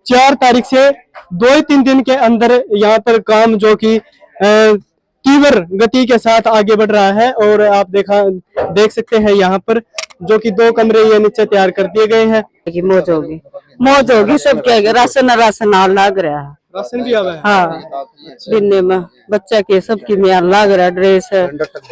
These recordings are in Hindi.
4 तारीख से 2-3 दिन के अंदर यहाँ पर काम जो कि तीव्र गति के साथ आगे बढ़ रहा है। और आप देख सकते हैं यहाँ पर जो कि 2 कमरे ये नीचे तैयार कर दिए गए हैं। मौज होगी सबके राशन लाग रहा है। राशन भी आवा है। हाँ, दिन में बच्चा के सबकी में लाग रहा है, ड्रेस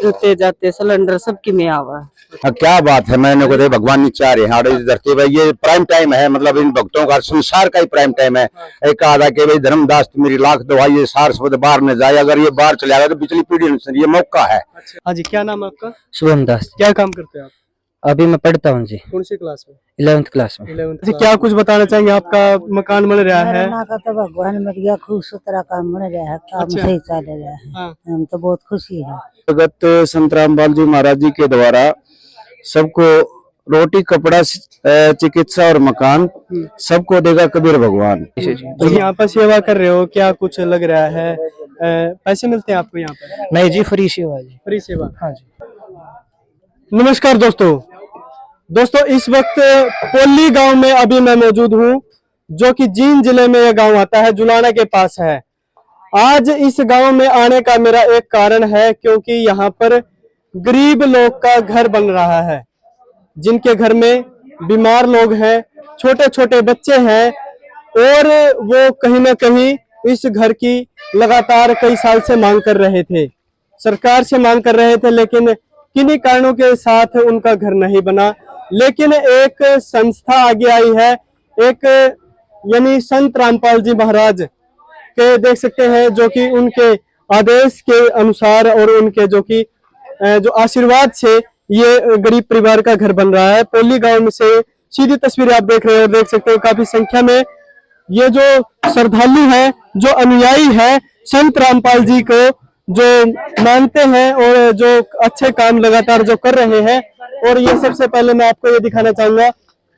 जूते जाते सिलेंडर सबकी में आवा है। क्या बात है, मैंने को भगवान ने चाह रहे हैं धरती भाई, ये प्राइम टाइम है, मतलब इन भक्तों का संसार का ही प्राइम टाइम है। एक आधा के भाई धर्मदास मेरी लाख दवाई ये सार बाहर न जाए, अगर ये बाहर चले आएगा तो पिछली पीढ़ी ये मौका है। हाँ जी, क्या नाम है आपका? शुभम दास। क्या काम करते हैं आप? अभी मैं पढ़ता हूँ जी। कौन सी क्लास में? 11th क्लास में। 11th। क्या कुछ बताना चाहेंगे? आपका मकान बन रहा है? तो भगवान मर गया, खूब सुथरा काम बन रहा है, काम सही चल रहा है। हाँ। हम तो बहुत खुशी है। भगत संत रामपाल जी महाराज जी के द्वारा सबको रोटी कपड़ा चिकित्सा और मकान सबको देगा कबीर भगवान। तो यहाँ पर सेवा कर रहे हो, क्या कुछ लग रहा है? पैसे मिलते हैं आपको यहाँ पर? नहीं जी, फ्री सेवा जी। फ्री सेवा। हाँ जी। नमस्कार दोस्तों, इस वक्त पोली गांव में अभी मैं मौजूद हूँ, जो कि जींद जिले में यह गांव आता है, जुलाना के पास है। आज इस गांव में आने का मेरा एक कारण है, क्योंकि यहाँ पर गरीब लोग का घर बन रहा है, जिनके घर में बीमार लोग हैं, छोटे छोटे बच्चे हैं, और वो कहीं ना कहीं इस घर की लगातार कई साल से मांग कर रहे थे, सरकार से मांग कर रहे थे, लेकिन किन्हीं कारणों के साथ उनका घर नहीं बना। लेकिन एक संस्था आगे आई है, एक यानी संत रामपाल जी महाराज के देख सकते हैं, जो कि उनके आदेश के अनुसार और उनके जो आशीर्वाद से ये गरीब परिवार का घर बन रहा है। पोली गांव में से सीधी तस्वीर आप देख रहे हो, देख सकते हो काफी संख्या में ये जो श्रद्धालु है, जो अनुयायी है संत रामपाल जी को, जो मानते हैं और जो अच्छे काम लगातार जो कर रहे हैं। और ये सबसे पहले मैं आपको ये दिखाना चाहूंगा,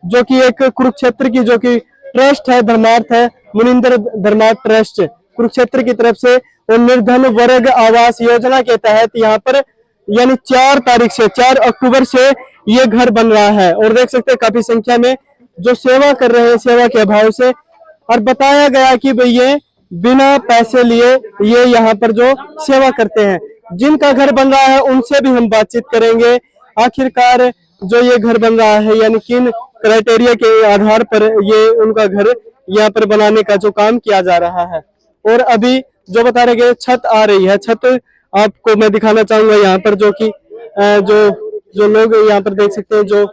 जो कि एक कुरुक्षेत्र की जो कि ट्रस्ट है, धर्मार्थ है, मुनिंदर धर्मार्थ ट्रस्ट कुरुक्षेत्र की तरफ से, और निर्धन वर्ग आवास योजना के तहत यहाँ पर यानी 4 तारीख से 4 अक्टूबर से ये घर बन रहा है। और देख सकते हैं काफी संख्या में जो सेवा कर रहे हैं, सेवा के अभाव से। और बताया गया कि भाई ये बिना पैसे लिए ये यहाँ पर जो सेवा करते हैं, जिनका घर बन रहा है उनसे भी हम बातचीत करेंगे। आखिरकार जो ये घर बन रहा है, यानी किन क्राइटेरिया के आधार पर ये उनका घर यहाँ पर बनाने का जो काम किया जा रहा है। और अभी जो बता रहे गए छत आ रही है, छत आपको मैं दिखाना चाहूंगा यहाँ पर, जो कि जो लोग यहाँ पर देख सकते हैं, जो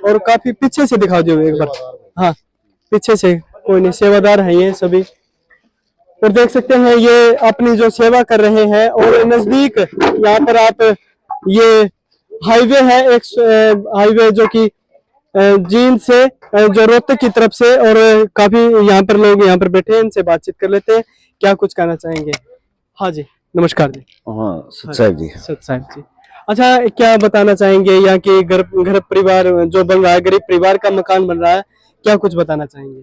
और काफी पीछे से दिखा दो एक बार। हाँ, पीछे से कोई नहीं, सेवादार है ये सभी। और देख सकते हैं ये अपनी जो सेवा कर रहे हैं। और नजदीक यहाँ पर आप ये हाईवे है, एक हाईवे जो कि जींद से जो रोहतक की तरफ से, और काफी यहाँ पर लोग यहाँ पर बैठे हैं, इनसे बातचीत कर लेते हैं, क्या कुछ कहना चाहेंगे? हाँ जी, नमस्कार जी। हाँ सत साहिब जी। सत साहिब जी। अच्छा, क्या बताना चाहेंगे यहाँ के घर परिवार जो बन रहा है, गरीब परिवार का मकान बन रहा है, क्या कुछ बताना चाहेंगे?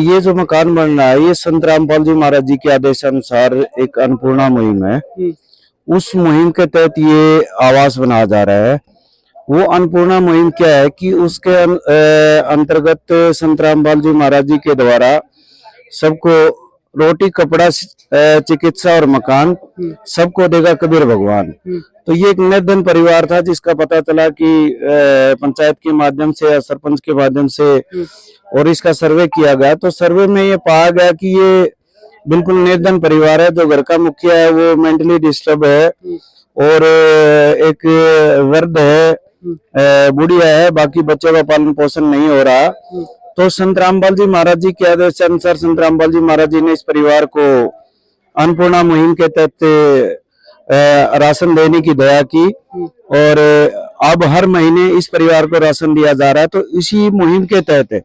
ये जो मकान बन रहा है, ये संत रामपाल जी महाराज जी के आदेशानुसार एक अन्नपूर्णा मुहिम है। उस मुहिम के तहत ये आवास बनाया जा रहा है। वो अन्नपूर्णा मुहिम क्या है कि उसके अंतर्गत संत रामपाल जी महाराज जी के द्वारा सबको रोटी कपड़ा चिकित्सा और मकान सबको देगा कबीर भगवान। तो ये एक निर्धन परिवार था, जिसका पता चला कि पंचायत के माध्यम से या सरपंच के माध्यम से और इसका सर्वे किया गया, तो सर्वे में ये पाया गया कि ये बिल्कुल निर्धन परिवार है। जो घर का मुखिया है वो मेंटली डिस्टर्ब है, और एक वृद्ध है, बुढ़िया है, बाकी बच्चों का पालन पोषण नहीं हो रहा। तो संत रामपाल जी महाराज जी के आदेश अनुसार संत रामपाल जी महाराज जी ने इस परिवार को अन्नपूर्णा मुहिम के तहत राशन देने की दया की, और अब हर महीने इस परिवार को राशन दिया जा रहा है। तो इसी मुहिम के तहत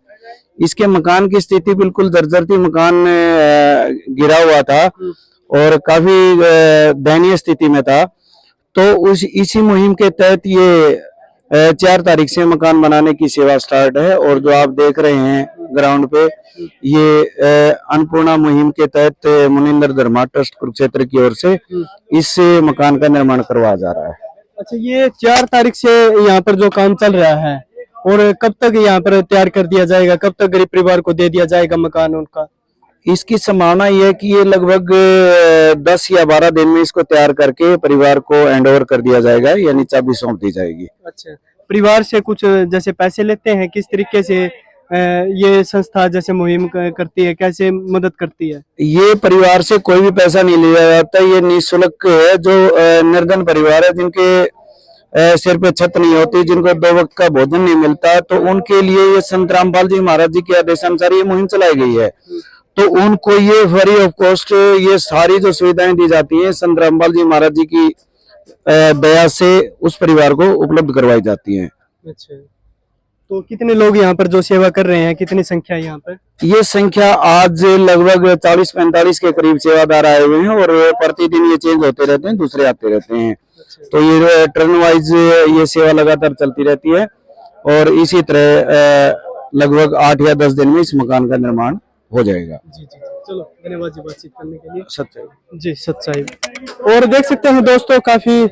इसके मकान की स्थिति बिल्कुल जर्जर थी, मकान गिरा हुआ था और काफी दयनीय स्थिति में था। तो इसी मुहिम के तहत ये 4 तारीख से मकान बनाने की सेवा स्टार्ट है। और जो आप देख रहे हैं ग्राउंड पे, ये अन्नपूर्णा मुहिम के तहत मुनिंदर धर्मा ट्रस्ट कुरुक्षेत्र की ओर से इस मकान का निर्माण करवाया जा रहा है। अच्छा, ये 4 तारीख से यहाँ पर जो काम चल रहा है, और कब तक यहाँ पर तैयार कर दिया जाएगा, कब तक गरीब परिवार को दे दिया जाएगा मकान उनका? इसकी संभावना ये है कि ये लगभग 10 या 12 दिन में इसको तैयार करके परिवार को हैंड ओवर कर दिया जाएगा, यानी चाबी सौंप दी जाएगी। अच्छा, परिवार से कुछ जैसे पैसे लेते हैं, किस तरीके से ये संस्था जैसे मुहिम करती है, कैसे मदद करती है? ये परिवार से कोई भी पैसा नहीं लिया जाता, ये निःशुल्क है। जो निर्धन परिवार है, जिनके सिर पे छत नहीं होती, जिनको 2 वक्त का भोजन नहीं मिलता, तो उनके लिए ये संत रामपाल जी महाराज जी के आदेशानुसार ये मुहिम चलाई गई है। तो उनको ये फ्री ऑफ कॉस्ट ये सारी जो सुविधाएं दी जाती हैं संत रामपाल जी महाराज जी की दया से उस परिवार को उपलब्ध करवाई जाती हैं। अच्छा, तो कितने लोग यहाँ पर जो सेवा कर रहे हैं, कितनी संख्या है यहाँ पर? ये संख्या आज लगभग 40-45 के करीब सेवादार आए हुए हैं और प्रतिदिन ये चेंज होते रहते हैं, दूसरे आते रहते हैं। तो ये टर्न वाइज ये सेवा लगातार चलती रहती है और इसी तरह लगभग 8 या 10 दिन में इस मकान का निर्माण हो जाएगा। जी जी, चलो धन्यवाद जी बातचीत करने के लिए। सच्चाई जी, सच्चाई। और देख सकते हैं दोस्तों, काफी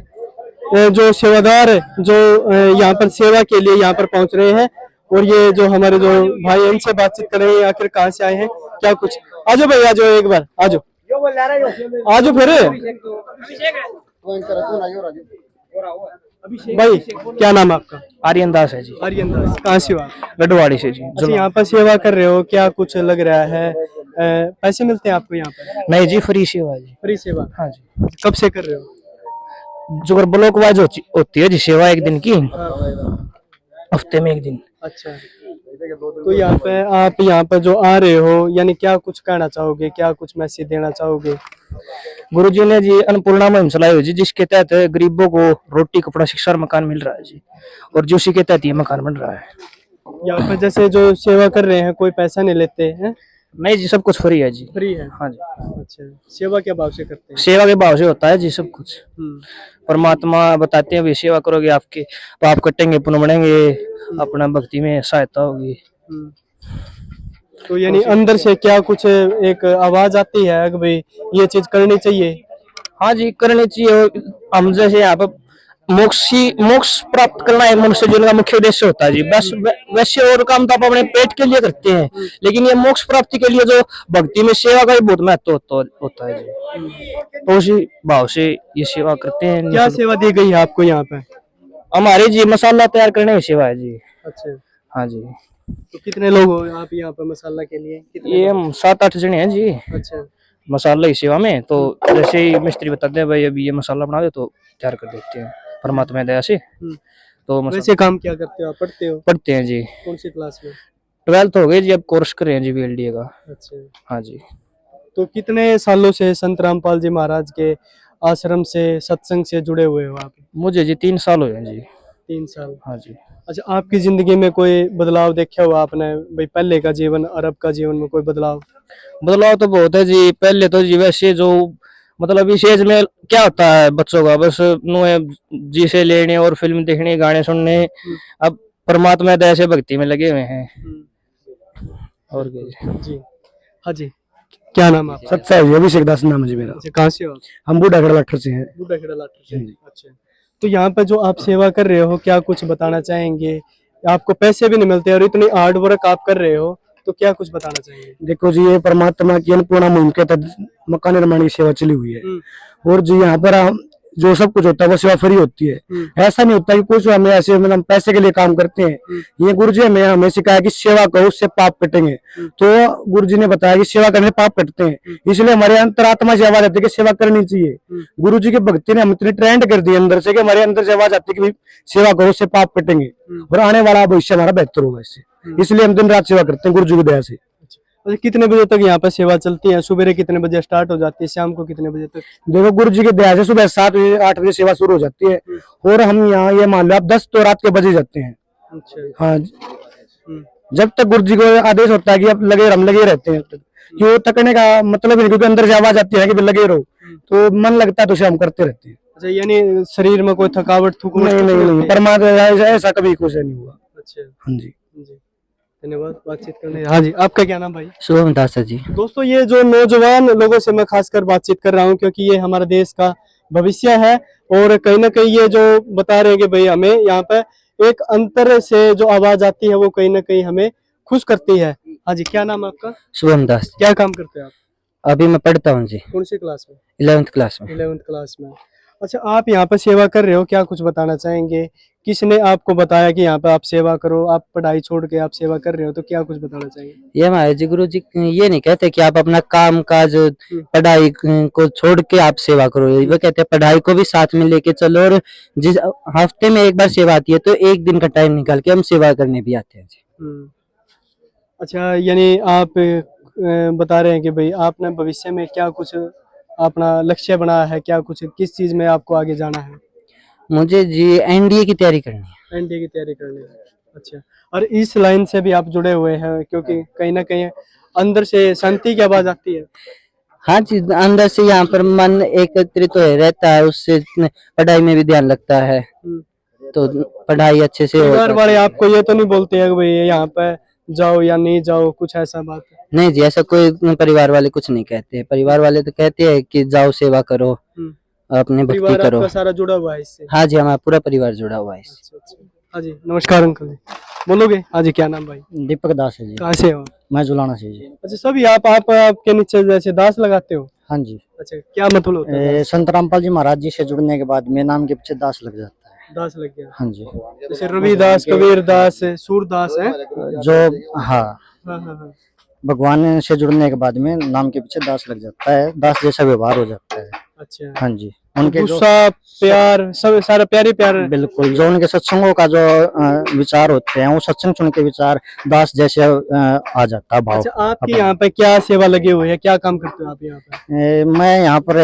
जो सेवादार जो यहाँ पर सेवा के लिए यहाँ पर पहुंच रहे हैं, और ये जो हमारे जो भाई हैं, इनसे बातचीत कर रहे हैं, आखिर कहाँ से आए हैं, क्या कुछ। आजो भाई, आजो, एक बार आजो, आजो फिर भाई। क्या नाम है आपका? आर्यन दास है जी। आर्यन दास, कहाँ से हो आप? लडवाड़ी से जी। अच्छा, यहाँ पर सेवा कर रहे हो, क्या कुछ लग रहा है, पैसे मिलते हैं आपको यहाँ पर? नहीं जी, फ्री सेवा है जी। फ्री सेवा? हाँ जी। कब से कर रहे हो? जो अगर ब्लॉक वाइज होती है जी सेवा, एक दिन की, हफ्ते में एक दिन। अच्छा, तो यहाँ पे आप यहाँ पर जो आ रहे हो, यानी क्या कुछ कहना चाहोगे, क्या कुछ मैसेज देना चाहोगे? गुरुजी ने जी अन्नपूर्णा मुहिम चलाई हुई जी, जिसके तहत गरीबों को रोटी, कपड़ा, शिक्षा और मकान मिल रहा है जी, और जो उसी के तहत ये मकान बन रहा है। यहाँ पर जैसे जो सेवा कर रहे हैं, कोई पैसा नहीं लेते हैं? नहीं जी, सब कुछ फ्री है जी। फ्री है? हाँ जी। अच्छा, सेवा क्या भाव से करते हैं? सेवा के भाव से होता है जी सब कुछ। परमात्मा बताते हैं, भी सेवा करोगे आपके पाप कटेंगे, पुण्य बढ़ेंगे, अपना भक्ति में सहायता होगी। तो यानी अंदर से क्या कुछ एक आवाज आती है कि भाई ये चीज करनी चाहिए? हाँ जी, करनी चाहिए। हम जैसे यहाँ पर मोक्ष प्राप्त करना है मनुष्य जीवन का मुख्य उद्देश्य होता है जी। बस वैसे और काम तो आप अपने पेट के लिए करते हैं, लेकिन ये मोक्ष प्राप्ति के लिए जो भक्ति में सेवा का भी बहुत महत्व होता है जी। तो उसी भाव से ये सेवा करते हैं। क्या सेवा दी गई है आपको यहाँ पे? हमारे जी मसाला तैयार करने की सेवा है जी। अच्छा, हाँ जी। तो कितने लोग हो आप यहाँ पे मसाला के लिए? ये हम 7-8 जने हैं जी अच्छा, मसाला की सेवा में। तो जैसे ही मिस्त्री बताते हैं भाई अभी ये मसाला बना दे, तो तैयार कर देते हैं परमात्मा दया से। तो वैसे काम क्या करते हो आप? पढ़ते हो? पढ़ते हैं जी। कौन सी क्लास में? 12th हो गई जी, अब कोर्स कर रहे हैं जी VLDA का। अच्छा, हाँ जी। तो कितने सालों से संत रामपाल जी महाराज के आश्रम से, सत्संग से जुड़े हुए हो आप? मुझे जी 3 साल हुए हैं जी। 3 साल? हाँ जी। अच्छा, आपकी जिंदगी में कोई बदलाव देखा हुआ आपने भाई, पहले का जीवन और अब का जीवन में कोई बदलाव? बदलाव तो बहुत है जी। पहले तो जी वैसे जो मतलब इस एज में क्या होता है बच्चों का, बस जी से लेने और फिल्म देखने, गाने सुनने। अब परमात्मा दया से भक्ति में लगे हुए हैं। और क्या जी। हाँ जी, क्या नाम है आपका? सच्चाई, अभिषेक दास नाम है जी मेरा। अच्छा, कहाँ से हो आप? हम बूढ़ा खड़ा लाठर से हैं। बूढ़ा खेड़ा लाठर से। अच्छा, तो यहाँ पर जो आप सेवा कर रहे हो, क्या कुछ बताना चाहेंगे? आपको पैसे भी नहीं मिलते और इतनी हार्ड वर्क आप कर रहे हो, तो क्या कुछ बताना चाहेंगे? देखो जी, ये परमात्मा की अन्नपूर्णा मुहिम के तहत मकान निर्माण की सेवा चली हुई है, और जी यहाँ पर जो सब कुछ होता है वो सेवा फ्री होती है। ऐसा नहीं होता कि कुछ हमें ऐसे मतलब पैसे के लिए काम करते हैं। ये गुरुजी हमें सिखाया कि सेवा करो, उससे पाप कटेंगे। तो गुरुजी ने बताया कि सेवा करने से पाप कटते हैं, इसलिए हमारे अंतरात्मा से आवाज आती है कि सेवा करनी चाहिए। गुरुजी की भक्ति ने हम इतनी ट्रेंड कर दी अंदर से कि हमारे अंदर से आवाज आती है कि सेवा करो, उससे पाप कटेंगे और आने वाला भविष्य हमारा बेहतर होगा इससे। इसलिए हम दिन रात सेवा करते हैं गुरुजी की दया से। अच्छा, कितने बजे तक यहाँ पर सेवा चलती है? सुबह कितने बजे स्टार्ट हो जाती है, शाम को कितने बजे तक? देखो, गुरु जी के दया से सुबह 7 बजे 8 बजे सेवा शुरू हो जाती है, और हम यहाँ ये मान लो आप 10 तो रात के बजे जाते हैं। अच्छा। हाँ, जब तक गुरु जी को आदेश होता है कि अब लगे, हम लगे रहते हैं। क्यों थकने का मतलब नहीं, क्योंकि अंदर से आवाज आती है कि लगे रहो, तो मन लगता है तो हम करते रहते हैं। अच्छा, यानी शरीर में कोई थकावट नहीं, परमात्मा ऐसा कभी कुछ नहीं हुआ। अच्छा, हाँ जी। धन्यवाद बातचीत करने। हाँ जी, आपका क्या नाम भाई? शुभम दास है जी। दोस्तों, ये जो नौजवान लोगों से मैं खासकर बातचीत कर रहा हूँ, क्योंकि ये हमारे देश का भविष्य है, और कहीं ना कहीं ये जो बता रहे हैं कि भाई हमें यहाँ पे एक अंतर से जो आवाज आती है वो कहीं ना कहीं हमें खुश करती है। हाँ जी, क्या नाम है आपका? शुभम दास। क्या काम करते हैं आप? अभी मैं पढ़ता हूँ जी, कौन सी क्लास में? 11th क्लास में। 11th क्लास में। अच्छा, आप यहाँ पे सेवा कर रहे हो, क्या कुछ बताना चाहेंगे? किसने आपको बताया कि यहाँ पे आप सेवा करो? आप पढ़ाई छोड़ के आप सेवा कर रहे हो, तो क्या कुछ बताना चाहेंगे? ये हमारे जी गुरु जी ये नहीं कहते कि आप अपना काम काज पढ़ाई को छोड़ के आप सेवा करो, वो कहते हैं पढ़ाई को भी साथ में लेके चलो, और जिस हफ्ते में एक बार सेवा आती है तो एक दिन का टाइम निकाल के हम सेवा करने भी आते हैं जी। अच्छा, यानी आप बता रहे हैं कि भाई आपने भविष्य में क्या कुछ अपना लक्ष्य बनाया है, क्या कुछ किस चीज में आपको आगे जाना है? मुझे जी एनडीए की तैयारी करनी है। एनडीए की तैयारी करनी है। अच्छा, और इस लाइन से भी आप जुड़े हुए हैं क्योंकि कहीं ना कहीं अंदर से शांति की आवाज आती है। हाँ जी, अंदर से यहाँ पर मन एकत्रित तो रहता है, उससे पढ़ाई में भी ध्यान लगता है, तो पढ़ाई अच्छे से हो परिवार जाती वाले है। आपको ये तो नहीं बोलते हैं कि भाई यहाँ पे जाओ या नहीं जाओ, कुछ ऐसा बात है? नहीं जी, ऐसा कोई परिवार वाले कुछ नहीं कहते। परिवार वाले तो कहते हैं कि जाओ सेवा करो, अपने भक्ति परिवार करो। आपका सारा जुड़ा हुआ है इससे? हाँ जी, हमारा पूरा परिवार जुड़ा हुआ है इससे। अच्छा। हाँ जी, नमस्कार अंकल जी, बोलोगे? हाँ जी, क्या नाम भाई? दीपक दास है जी। कहाँ से हो? मैं जुलाना से जी। अच्छा, सभी आपके नीचे जैसे दास लगाते हो? हाँ जी। अच्छा, क्या मतलब होता है? संत रामपाल जी महाराज जी से जुड़ने के बाद मेरे नाम के पीछे दास लग जाता है। दास लग गया? हाँ जी। जैसे रविदास, कबीर दास, सूरदास है जो हाँ, हाँ हाँ हाँ। भगवान से जुड़ने के बाद में नाम के पीछे दास लग जाता है, दास जैसा व्यवहार हो जाता है। अच्छा, हाँ जी। उनके जो गुस्सा प्यार सब सारा प्यारे प्यार। बिल्कुल, जो उनके सत्संगों का जो विचार होते हैं, वो सत्संग सुन के विचार दास जैसे आ जाता है भाव। अच्छा, आपकी यहाँ पे क्या सेवा लगी हुई है, क्या काम करते हो आप यहाँ पे? मैं यहाँ पर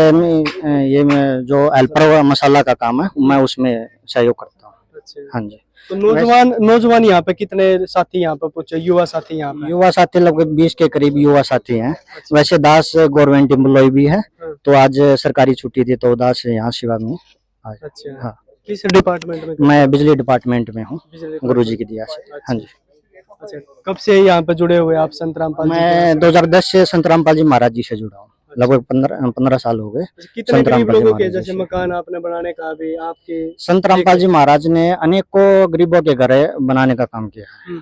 जो हेल्पर मसाला का काम है, मैं उसमें सहयोग करता हूँ। अच्छा, हाँ जी। तो नौजवान यहाँ पे कितने साथी यहाँ पे पूछे, युवा साथी यहाँ पे? युवा साथी लगभग 20 के करीब युवा साथी हैं। वैसे दास गवर्नमेंट एम्प्लॉय भी है, तो आज सरकारी छुट्टी थी तो दास यहाँ सेवा में आए। अच्छा, हाँ। किस डिपार्टमेंट में? मैं बिजली डिपार्टमेंट में हूँ, बिजली गुरु जी की दिया से। हाँ जी। अच्छा, कब से यहाँ पे जुड़े हुए आप संत रामपाल जी मैं 2010 से संत रामपाल जी महाराज जी से जुड़ा हूँ, लगभग 15 साल हो गए। के? कितने संत गरीब रामपाल जी लोगों के महाराज जी जैसे से। मकान आपने बनाने का भी आपके? संत रामपाल जी महाराज ने अनेकों गरीबों के घर बनाने का काम किया है।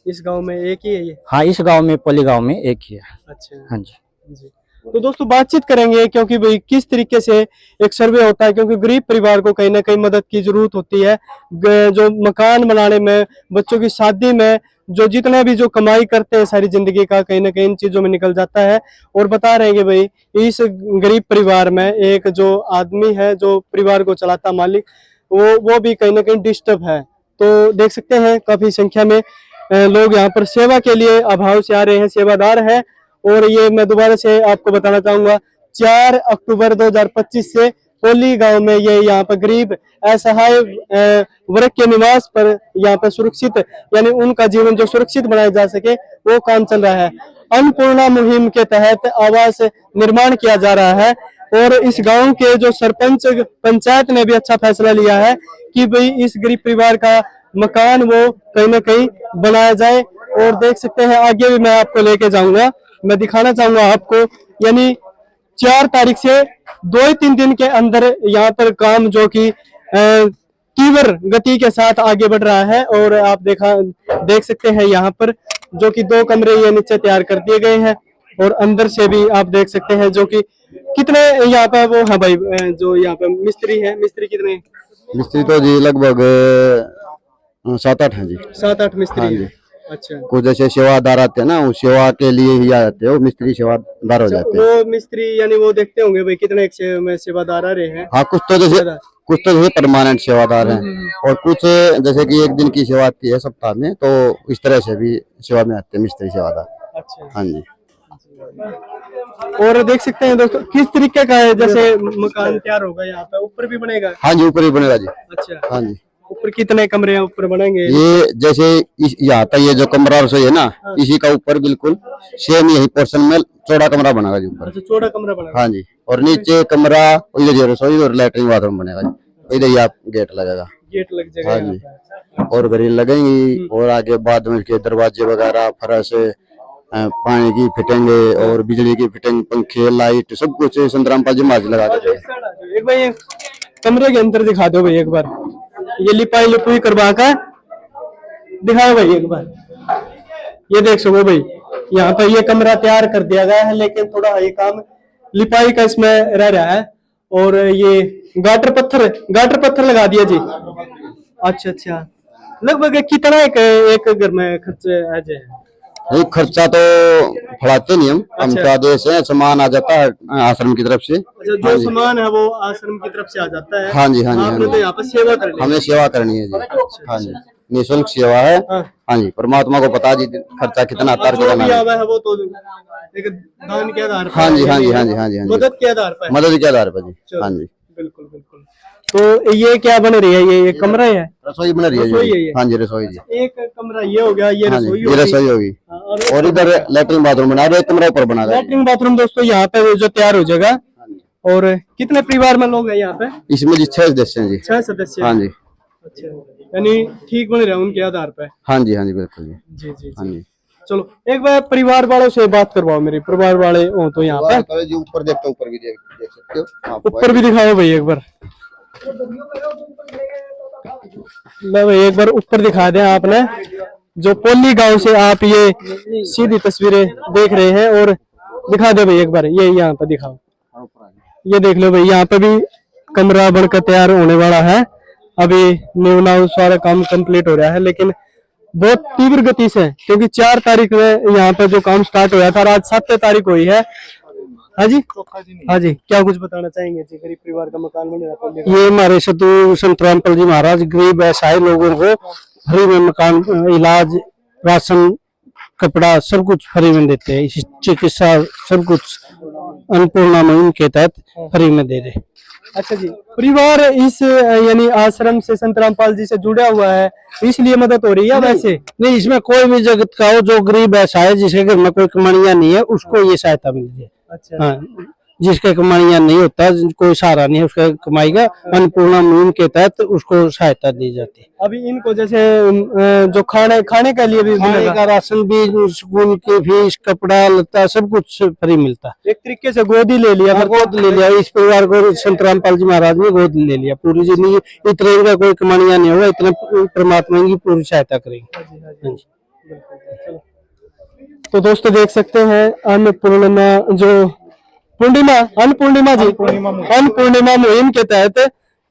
इस गांव में एक ही है ये? हाँ, इस गांव में, पोली गांव में एक ही है। अच्छा, हाँ जी। जी। तो दोस्तों बातचीत करेंगे क्योंकि भाई किस तरीके से एक सर्वे होता है, क्योंकि गरीब परिवार को कहीं ना कहीं मदद की जरूरत होती है। जो मकान बनाने में, बच्चों की शादी में, जो जितना भी जो कमाई करते हैं सारी जिंदगी का कहीं ना कहीं इन चीजों में निकल जाता है। और बता रहे हैं कि भाई इस गरीब परिवार में एक जो आदमी है जो परिवार को चलाता मालिक, वो भी कहीं ना कहीं डिस्टर्ब है। तो देख सकते हैं काफी संख्या में लोग यहाँ पर सेवा के लिए अभाव से आ रहे हैं, सेवादार है। और ये मैं दोबारा से आपको बताना चाहूंगा, 4 अक्टूबर 2025 से पोली गांव में ये यहाँ पर गरीब असहाय वर्ग के निवास पर यहाँ पर सुरक्षित, यानी उनका जीवन जो सुरक्षित बनाया जा सके वो काम चल रहा है। अन्नपूर्णा मुहिम के तहत आवास निर्माण किया जा रहा है। और इस गांव के जो सरपंच पंचायत ने भी अच्छा फैसला लिया है कि भाई इस गरीब परिवार का मकान वो कहीं ना कहीं बनाया जाए। और देख सकते हैं आगे भी मैं आपको लेके जाऊंगा, मैं दिखाना चाहूंगा आपको, यानी 4 तारीख से 2-3 दिन के अंदर यहाँ पर काम जो कि तीव्र गति के साथ आगे बढ़ रहा है। और आप देख सकते हैं यहाँ पर जो कि 2 कमरे ये नीचे तैयार कर दिए गए हैं। और अंदर से भी आप देख सकते हैं जो कि कितने यहाँ पे वो, हाँ भाई, जो यहाँ पे मिस्त्री है, मिस्त्री कितने? मिस्त्री तो जी लगभग 7-8 हैं जी। 7-8 मिस्त्री हाँ हैं। जी। अच्छा, कुछ जैसे सेवादार आते हैं ना, वो सेवा के लिए ही आ जाते हैं, वो मिस्त्री सेवादार हो जाते हैं। वो मिस्त्री यानी वो देखते होंगे भाई कितने में सेवादार आ रहे हैं। हाँ, कुछ तो जैसे परमानेंट सेवादार हैं, और कुछ जैसे कि एक दिन की सेवा आती है सप्ताह में, तो इस तरह से भी सेवा में आते हैं मिस्त्री सेवादार। अच्छा, हाँ जी। और देख सकते हैं दोस्तों किस तरीके का है, जैसे मकान तैयार होगा यहाँ पे, ऊपर भी बनेगा? हाँ जी, ऊपर ही बनेगा जी। अच्छा, हाँ जी। ऊपर कितने कमरे हैं ऊपर बनेंगे? ये जैसे यहाँ तक ये जो कमरा रसोई है ना, इसी का ऊपर बिल्कुल सेम यही पोर्शन में चौड़ा कमरा बनेगा जी ऊपर। अच्छा, चौड़ा कमरा बनेगा। हाँ जी। और नीचे कमरा, इधर रसोई और लैट्रिन बाथरूम बनेगा जी। इधर ही आप गेट लगेगा। गेट लग जाएगा हाँ यहाँ जी। पे। और ग्रिल लगेंगी, और आगे बाद में के दरवाजे वगैरह, फर्श, पानी की फिटेंगे और बिजली की फिटिंग, पंखे, लाइट, सब कुछ संत रामपाल जी महाराज लगा देते हैं। एक भाई कमरे के अंदर दिखा दो भाई एक बार, ये लिपाई लिपुई करवा कर दिखाओ भाई एक बार। ये देख सको भाई, यहाँ पर ये कमरा तैयार कर दिया गया है, लेकिन थोड़ा ये काम लिपाई का इसमें रह रहा है। और ये गाटर पत्थर लगा दिया जी। अच्छा अच्छा, लगभग कितना एक घर में खर्च आ जाए? नहीं, खर्चा तो फड़ाते नहीं हम तो आदेश है, सामान आ जाता है आश्रम की तरफ से। अच्छा, जो सामान है वो आश्रम की तरफ से आ जाता है। हाँ जी हाँ जी, आपने तो यहाँ पर सेवा करनी है। हमें सेवा करनी है जी। हाँ जी, निःशुल्क सेवा है। हाँ जी, परमात्मा को पता जी खर्चा कितना आता जो भी आवा है वो तो एक दान के आधार पर। हाँ जी हाँ जी हाँ जी हाँ जी हाँ जी, मदद के आधार पर। मदद के आधार पर जी। हाँ जी, बिल्कुल बिल्कुल। तो ये क्या बन रही है? ये कमरा है, रसोई बन रही है जी। हाँ जी, रसोई जी। एक कमरा ये हो गया, ये रसोई ये रसोई होगी, और इधर लेटरिन बाथरूम बना रहे, एक कमरा ऊपर बना रहे। लेटरिन बाथरूम दोस्तों यहाँ पे जो तैयार हो जाएगा। और कितने परिवार में लोग हैं यहाँ पे? इसमें जी 6 सदस्य हैं जी। 6 सदस्य। हाँ जी। अच्छा, यानी ठीक बन रहे हैं उनके आधार पे। हाँ जी हाँ जी, बिल्कुल जी। जी जी हाँ जी। चलो एक बार परिवार वालों से बात करवाओ, मेरे परिवार वाले हो तो यहाँ पे। जी ऊपर देखते, ऊपर भी देख सकते हो। ऊपर भी दिखाओ भाई एक बार। मैं भाई एक बार ऊपर दिखा दें आपने। जो पोली गांव से आप ये सीधी तस्वीरें देख रहे हैं, और दिखा दे भाई एक बार, ये यहाँ पे दिखाओ। ये देख लो भाई, यहाँ पे भी कमरा बनकर तैयार होने वाला है। अभी न्यूनाव सारा काम कंप्लीट हो रहा है, लेकिन बहुत तीव्र गति से, क्योंकि 4 तारीख में यहाँ पे जो काम स्टार्ट हुआ था, आज 7 तारीख हुई है। हाँ जी हाँ जी, क्या कुछ बताना चाहेंगे जी? गरीब परिवार का मकान बन रहा है। ये हमारे सतगुरु संत रामपाल जी महाराज गरीब असहाय लोगों को फ्री में मकान, इलाज, राशन, कपड़ा सब कुछ फ्री में देते हैं। चिकित्सा सब कुछ अन्नपूर्णा मुहिम के तहत फ्री में दे रहे। अच्छा जी, परिवार इस यानी आश्रम से संत रामपाल जी से जुड़ा हुआ है, इसलिए मदद हो रही है? वैसे नहीं, इसमें कोई भी जगत का हो जो गरीब असहाय, जिसके घर में कोई कमानिया नहीं है, उसको ये सहायता मिलती है। अच्छा हाँ, जिसका कमानिया नहीं होता, कोई सहारा नहीं है, उसका कमाई का अन्नपूर्णा मुहिम के तहत उसको सहायता दी जाती है। अभी इनको जैसे जो खाने के लिए भी खाने का राशन भी, स्कूल की फीस, कपड़ा लत्ता सब कुछ फ्री मिलता है। एक तरीके से गोद ही ले लिया। गोद ले लिया इस परिवार को संत रामपाल जी महाराज ने गोद ले लिया। पूरी जिंदगी इतना इनका कोई कमानिया नहीं होगा, इतना परमात्मा की पूरी सहायता करेंगे। तो दोस्तों देख सकते हैं अन्नपूर्णिमा जो अन्नपूर्णिमा मुहिम के तहत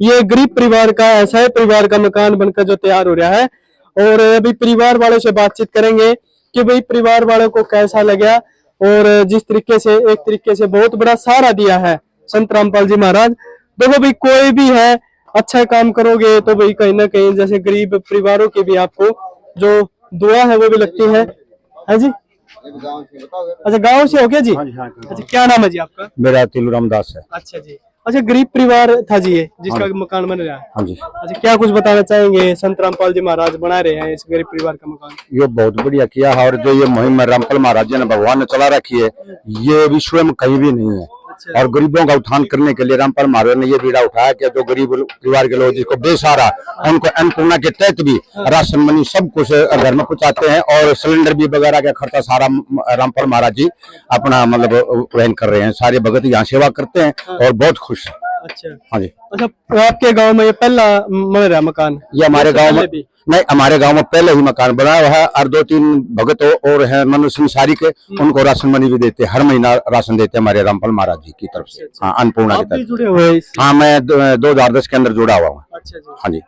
ये गरीब परिवार का, असहाय परिवार का मकान बनकर जो तैयार हो रहा है। और अभी परिवार वालों से बातचीत करेंगे कि भाई परिवार वालों को कैसा लगा, और जिस तरीके से एक तरीके से बहुत बड़ा सहारा दिया है संत रामपाल जी महाराज। देखो भाई, कोई भी है अच्छा काम करोगे तो भाई कहीं ना कहीं जैसे गरीब परिवारों की भी आपको जो दुआ है वो भी लगती है। हाँ जी, अच्छा गांव से हो क्या जी? अच्छा, क्या नाम है जी आपका? मेरा तिलू रामदास है। अच्छा जी, अच्छा गरीब परिवार था जी ये जिसका मकान बन रहा है। हाँ जी। अच्छा, क्या कुछ बताना चाहेंगे? संत रामपाल जी महाराज बना रहे हैं इस गरीब परिवार का मकान। ये बहुत बढ़िया किया है, और जो ये मुहिम रामपाल महाराज जी ने, भगवान ने चला रखी है, ये विश्व में कहीं भी नहीं है। और गरीबों का उत्थान करने के लिए रामपाल महाराज ने ये बीड़ा उठाया कि जो गरीब परिवार के लोग जिसको बेसहारा, उनको अन्नपूर्णा के तहत भी राशन मनी सब कुछ घर में पहुंचाते हैं, और सिलेंडर भी वगैरह का खर्चा सारा रामपाल महाराज जी अपना मतलब वहन कर रहे हैं। सारे भगत यहाँ सेवा करते हैं और बहुत खुश है। अच्छा हाँ जी। अच्छा, आपके गांव में ये पहला बन रहा मकान? ये हमारे गांव में नहीं, हमारे गांव में पहले ही मकान बना हुआ है, और 2-3 भगत और है मनुष्य संसारी के, उनको राशन मनी भी देते हैं, हर महीना राशन देते हैं हमारे रामपाल महाराज जी की तरफ से। हाँ, अन्नपूर्णा की तरफ जुड़े हुए हैं? हाँ, मैं 2010 के अंदर जुड़ा हुआ हूँ। अच्छा जी, हाँ जी।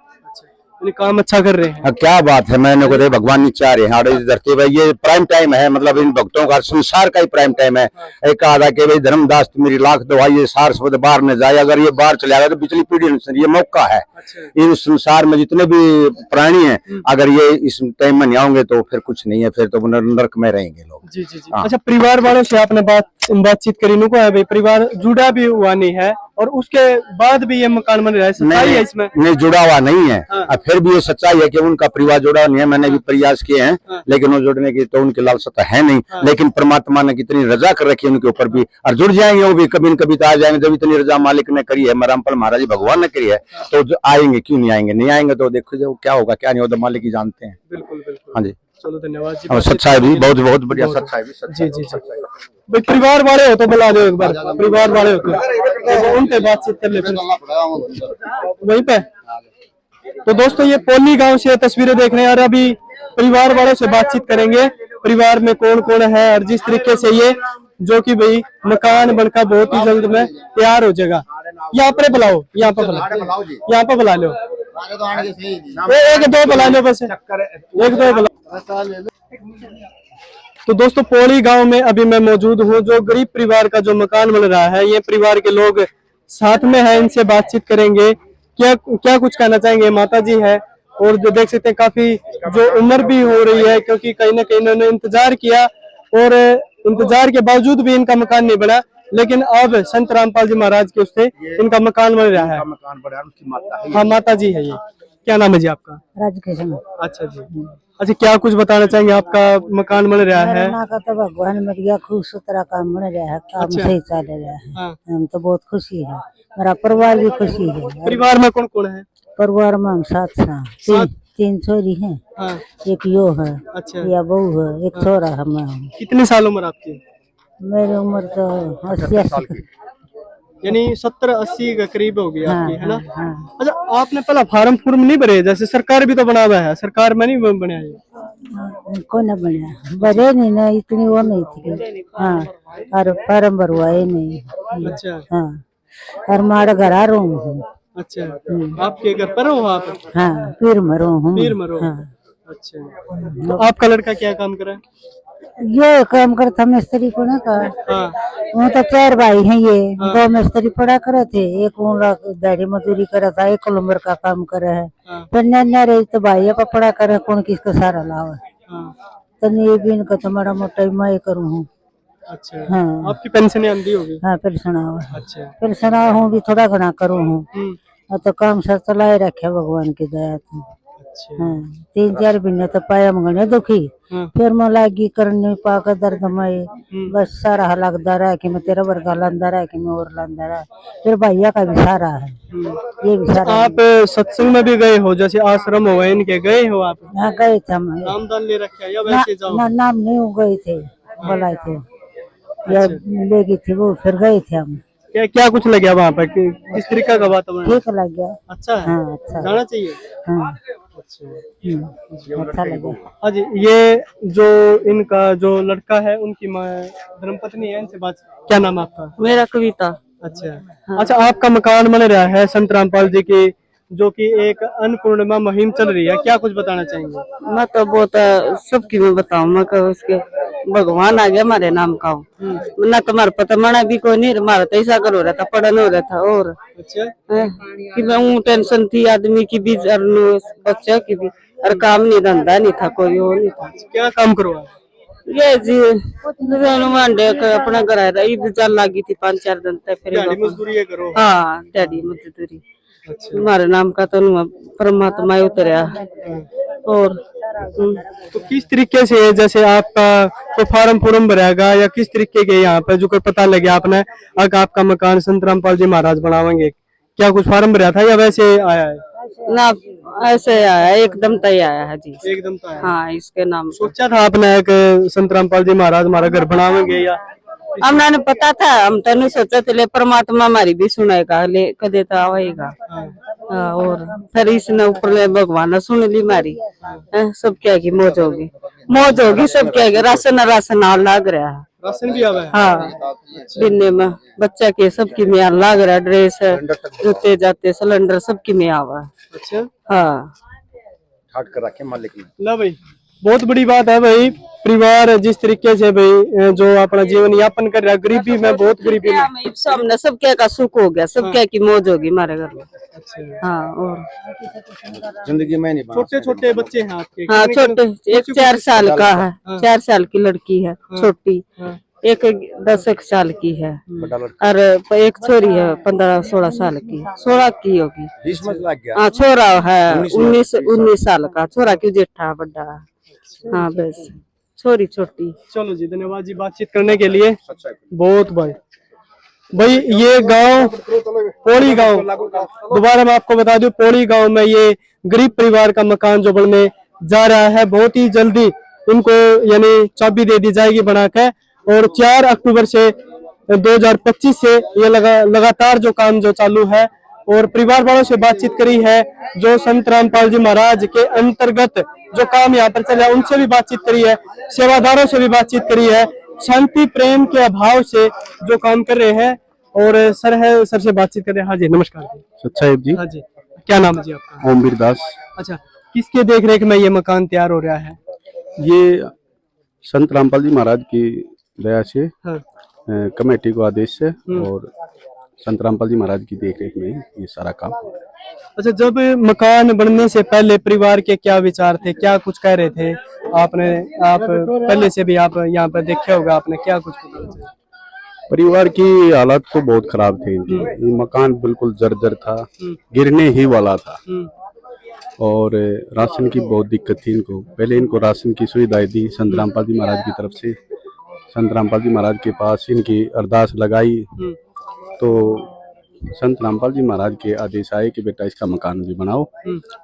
यानी काम अच्छा कर रहे हैं। हाँ, क्या बात है, मैंने को भगवान नीचे आ रहे हैं आड़े धरती पे। ये प्राइम टाइम है, मतलब इन भक्तों का संसार का ही प्राइम टाइम है। एक आधा के भाई धर्मदास मेरी लाख दवाई, ये सार शब्द बाहर न जाए, अगर ये बाहर चले तो पिछली पीढ़ी ये मौका है। इन संसार में जितने भी प्राणी हैं, अगर ये इस टाइम में नहीं आएंगे तो फिर कुछ नहीं है, फिर तो नरक में रहेंगे लोग। जी जी जी। अच्छा, परिवार वालों से आपने बातचीत करी नुको है भाई, परिवार जुड़ा भी हुआ नहीं है और उसके बाद भी ये मकान बन रहा है, सच्चाई है इसमें? नहीं, जुड़ा हुआ नहीं है। हाँ। फिर भी ये सच्चाई है कि उनका परिवार जुड़ा नहीं है। मैंने भी प्रयास किए हैं। हाँ। लेकिन वो जुड़ने की तो उनकी लालसा है नहीं। हाँ। लेकिन परमात्मा ने कितनी रजा कर रखी है उनके ऊपर भी, और जुड़ जाएंगे वो भी कभी न कभी तो आ जाएंगे। जब इतनी रजा मालिक ने करी है, रामपाल महाराज भगवान ने करी है, तो आएंगे, क्यों नहीं आएंगे? नहीं आएंगे तो देखो जो क्या होगा क्या नहीं होगा, मालिक ही जानते हैं। बिल्कुल बिल्कुल। हाँ जी, चलो धन्यवाद जी। और सच्चाई भी बहुत बहुत बढ़िया सच्चाई भी। जी जी जी भाई, परिवार वाले हो तो बुला दो एक बार, परिवार वाले हो तो उनसे बातचीत कर ले फिर वहीं पे। तो दोस्तों ये पोली गांव से तस्वीरें देख रहे हैं और अभी परिवार वालों से बातचीत करेंगे, परिवार में कौन कौन है और जिस तरीके से ये जो कि भाई मकान बनकर बहुत ही जल्द में तैयार हो जाएगा। यहाँ पर बुलाओ, यहाँ पर बुलाओ, यहाँ पर बुला लो, एक दो बुला लो, बस एक दो बुला। तो दोस्तों पोली गांव में अभी मैं मौजूद हूँ, जो गरीब परिवार का जो मकान बन रहा है, ये परिवार के लोग साथ में है, इनसे बातचीत करेंगे। क्या क्या कुछ कहना चाहेंगे। माता जी है और जो देख सकते हैं काफी जो उम्र भी हो रही है, क्योंकि कहीं ना कहीं इन्होंने इंतजार किया और इंतजार के बावजूद भी इनका मकान नहीं बना, लेकिन अब संत रामपाल जी महाराज के उससे इनका मकान बन रहा है। हाँ माता जी है ये। क्या नाम है जी आपका? राजकृष्ण। अच्छा जी, अच्छा क्या कुछ बताना चाहेंगे। आपका मकान बन रहा है? का तो भगवान मेरिया खुश तरह काम बन रहा है, काम सही चल रहा है। हाँ। हम तो बहुत खुशी है, मेरा परिवार भी खुशी है। परिवार में कौन कौन है? परिवार में हम सात तीन छोरी हैं। हाँ। एक यो है, अच्छा, या बहू है, एक छोरा है। मैं कितने साल उम्र आपकी? मेरी उम्र तो 80 यानी 70-80 के करीब होगी आपकी, है ना? हाँ। अच्छा आपने पहला फार्म नहीं भरे? जैसे सरकार भी तो बना हुआ है, सरकार में नहीं बना ये? को न बना बड़े नहीं ना, इतनी वो नहीं थी। हाँ, और फार्म भरवाए नहीं। अच्छा। हाँ, और मारा घर आ रहा हूँ। अच्छा, आपके घर पर हो आप? हाँ, पीर मरो हूँ। पीर मरो। हाँ। अच्छा, तो आपका लड़का क्या काम कर रहा है? ये काम करता मिस्त्री को ना का। हाँ। वो तो 4 भाई हैं, ये 2 मिस्त्री पड़ा करे थे, एक दाढ़ी मजदूरी करा था, एक प्लम्बर का काम करे है। हाँ। फिर नन्या रही तो भाई पर पड़ा करे, कौन किसका सारा लावा। हाँ। तो ये भी इनका तो माड़ा मोटा मैं करूँ हूँ। अच्छा। हाँ। आपकी पेंशन आंदी होगी? हाँ, पेंशन अच्छा। पेंशन हूँ भी थोड़ा घना करूँ हूँ। तो काम सर चलाए रखे भगवान की दया से। अच्छा। हाँ, 3-4 महीने तो पाया मगने दुखी। फिर मैं लागी करने पाकर दर्द में बस सारा लगता रहा कि मैं तेरा वर्गा लांदा रहा कि मैं और लांदा रहा। फिर भैया का भी सारा है, ये भी सारा। आप सत्संग में भी गए हो, जैसे आश्रम हो इनके, गए हो आप? हाँ, गए थे हम। नामदान ले रखे है या वैसे जाओ? नाम नहीं हो गए थे, बुलाए थे या ले गई थी वो, फिर गए थे हम। क्या क्या कुछ लगे वहाँ पर? किस तरीके का वातावरण? ठीक लग गया। अच्छा है? हाँ, अच्छा जाना चाहिए। हाँ, अच्छा, अच्छा लगा। हाँ जी। ये जो इनका जो लड़का है, उनकी धर्मपत्नी है, इनसे बात। क्या नाम है आपका? मेरा कविता। अच्छा। अच्छा आपका मकान बन रहा है संत रामपाल जी की, जो कि एक अन्नपूर्णिमा मुहिम चल रही है, क्या कुछ बताना चाहेंगे? मैं तो बहुत सबकी मैं बताऊँ, मैं उसके भगवान आ गया हमारे नाम का। ना तुम्हारे पता मना भी कोई नहीं, हमारा तो ऐसा कर हो रहा था, पढ़न हो रहा था। और अच्छा कि मैं टेंशन थी आदमी की भी, बच्चा की भी, और काम नहीं, धंधा नहीं था, कोई वो नहीं था। क्या काम करो आप? ये जी मंडे अपना घर आया, ईद चल लगी थी 5-4 दिन तक। फिर मजदूरी करो? हाँ, डैडी मजदूरी। हमारे नाम का तो परमात्मा उतरया। और तो किस तरीके से, जैसे आपका कोई फार्म भरेगा या किस तरीके के यहाँ पे जो कोई पता लगे आपने अगर आपका मकान संत रामपाल जी महाराज बनावेंगे, क्या कुछ फार्म भरा था या वैसे आया है? ना ऐसे आया, एकदम तय आया है जी। एकदम तो आया। हाँ, इसके नाम सोचा था आपने कि संत रामपाल जी महाराज हमारा घर बनावेंगे या? हमने पता था, हम तो नहीं सोचा थे, परमात्मा हमारी भी सुनेगा, ले कदे तो आएगा। हाँ, और फिर इसने ऊपर भगवान ने सुन ली हमारी। सब क्या की मौज होगी, मौज होगी, सब क्या की राशन लाग रहा है। राशन भी आवा है? हाँ, बिन्ने में बच्चा के सबकी में लाग रहा, ड्रेस जूते जाते सिलेंडर सबकी में आवा। अच्छा। हाँ, कर रखे मालिक ने। ला भाई, बहुत बड़ी बात है भाई। परिवार जिस तरीके से भाई जो अपना जीवन यापन कर रहा है, गरीबी में, बहुत गरीबी में, सामने सब क्या का सुख हो गया, सब क्या की मौज होगी हमारे घर में। अच्छा। हाँ, और जिंदगी में नहीं छोटे छोटे बच्चे हैं आपके? हाँ, छोटे, एक 4 साल का है, 4 साल की लड़की है छोटी, एक 10 साल की है, और एक छोरी है 15-16 साल की, 16 की होगी। 20 में लग गया। हाँ, छोरा है 19 साल का, छोरा क्यों जेठा बड़ा। हाँ, बस छोरी छोटी। चलो जी, धन्यवाद जी बातचीत करने के लिए। बहुत भाई ये गांव पोली गांव, दोबारा मैं आपको बता दूं, पोली गांव में ये गरीब परिवार का मकान जो बनने जा रहा है, बहुत ही जल्दी इनको यानी चाबी दे दी जाएगी बनाकर, और 4 अक्टूबर से 2025 से ये लगातार जो काम जो चालू है और परिवार वालों से बातचीत करी है, जो संत रामपाल जी महाराज के अंतर्गत जो काम यहाँ पर चल रहा है उनसे भी बातचीत करी है, सेवादारों से भी बातचीत करी है, शांति प्रेम के अभाव से जो काम कर रहे हैं। और सर से बातचीत कर रहे हैं। हाँ जी, नमस्कार जी। सच्चाई जी। हाँ जी, क्या नाम है जी आपका? ओमवीर दास। अच्छा, किसके देख रेख में ये मकान तैयार हो रहा है? ये संत रामपाल जी महाराज की दया से, हाँ। कमेटी को आदेश से और संत रामपाल जी महाराज की देखरेख में ये सारा काम। अच्छा, जब मकान बनने से पहले परिवार के क्या विचार थे, क्या कुछ कह रहे थे? आप पहले से भी आप यहाँ पर देखे होगा, आपने क्या कुछ पता चला? परिवार की हालत तो बहुत खराब थी इनकी। ये मकान बिल्कुल जर्जर था, गिरने ही वाला था और राशन की बहुत दिक्कत थी इनको। पहले इनको राशन की सुविधाएं दी संत रामपाल जी महाराज की तरफ से। संत रामपाल जी महाराज के पास इनकी अरदास लगाई तो संत रामपाल जी महाराज के आदेश आए कि बेटा इसका मकान भी बनाओ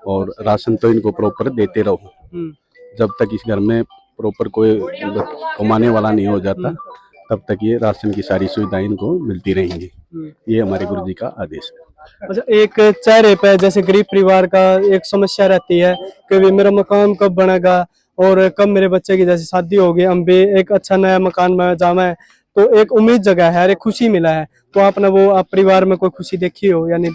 और राशन तो इनको प्रॉपर देते रहो। जब तक इस घर में प्रॉपर कोई कमाने वाला नहीं हो जाता तब तक ये राशन की सारी सुविधाएं इनको मिलती रहेंगी। ये हमारे गुरु जी का आदेश है। अच्छा, एक चेहरे पे जैसे गरीब परिवार का एक समस्या रहती है कि भी मेरा मकान कब बनेगा और कब मेरे बच्चे की जैसे शादी होगी, हम भी एक अच्छा नया मकान में जावे, तो एक उम्मीद जगह है, एक खुशी मिला है। तो आपने वो आप परिवार में कोई खुशी देखी हो यानी?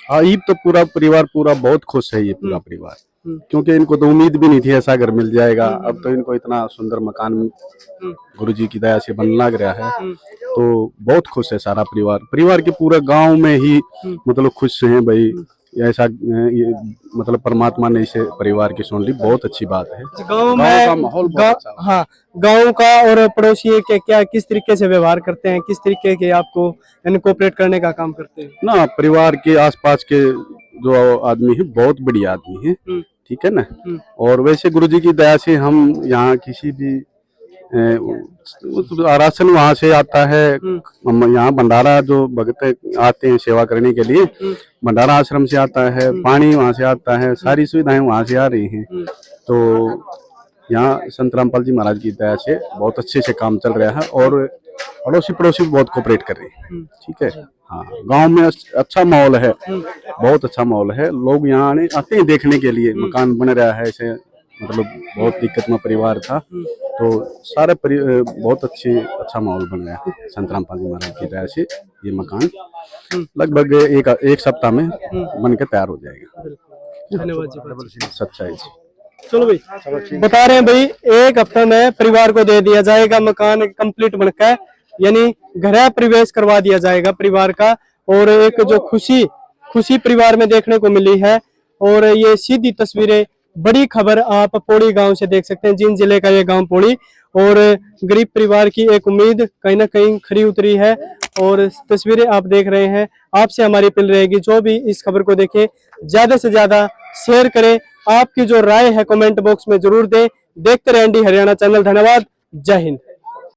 हाँ, ये तो पूरा परिवार पूरा बहुत खुश है। ये पूरा परिवार, क्योंकि इनको तो उम्मीद भी नहीं थी ऐसा घर मिल जाएगा। अब तो इनको इतना सुंदर मकान गुरुजी की दया से बनने लग रहा है तो बहुत खुश है सारा परिवार। परिवार के पूरे गांव में ही मतलब खुश हैं भाई। ऐसा ये मतलब परमात्मा ने इसे परिवार की सुन ली, बहुत अच्छी बात है। गांव का माहौल बहुत अच्छा है। हाँ, गांव का और पड़ोसी के क्या किस तरीके से व्यवहार करते हैं, किस तरीके के आपको कोऑपरेट करने का काम करते हैं ना? परिवार के आसपास के जो आदमी है बहुत बढ़िया आदमी है, ठीक है ना। और वैसे गुरुजी की दया से हम यहाँ किसी भी राशन वहाँ से आता है। हम यहाँ भंडारा जो भगत आते हैं सेवा करने के लिए, भंडारा आश्रम से आता है, पानी वहाँ से आता है, सारी सुविधाएं वहाँ से आ रही हैं। तो यहाँ संत रामपाल जी महाराज की दया से बहुत अच्छे से काम चल रहा है और अड़ोसी पड़ोसी बहुत कोऑपरेट कर रहे हैं, ठीक है। हाँ, गांव में अच्छा माहौल है, बहुत अच्छा माहौल है। लोग यहाँ आते हैं देखने के लिए, मकान बन रहा है ऐसे। मतलब बहुत दिक्कत में परिवार था तो सारे बहुत अच्छा माहौल बन गया है संत रामपाल जी महाराज की दया से। ये मकान लगभग एक सप्ताह में बन के तैयार हो जाएगा। धन्यवाद जी। सच्चाई जी। चलो भाई, बता रहे हैं भाई, एक हफ्ते में परिवार को दे दिया जाएगा मकान कंप्लीट बनकर, यानी गृह प्रवेश करवा दिया जाएगा परिवार का। और एक जो खुशी परिवार में देखने को मिली है। और ये सीधी तस्वीरें, बड़ी खबर आप पौड़ी गांव से देख सकते हैं। जींद जिले का ये गांव पौड़ी, और गरीब परिवार की एक उम्मीद कहीं ना कहीं खरी उतरी है। और तस्वीरें आप देख रहे हैं। आपसे हमारी अपील रहेगी, जो भी इस खबर को देखे ज्यादा से ज्यादा शेयर करें। आपकी जो राय है कमेंट बॉक्स में जरूर दें। देखते रहें डी हरियाणा चैनल। धन्यवाद, जय हिंद।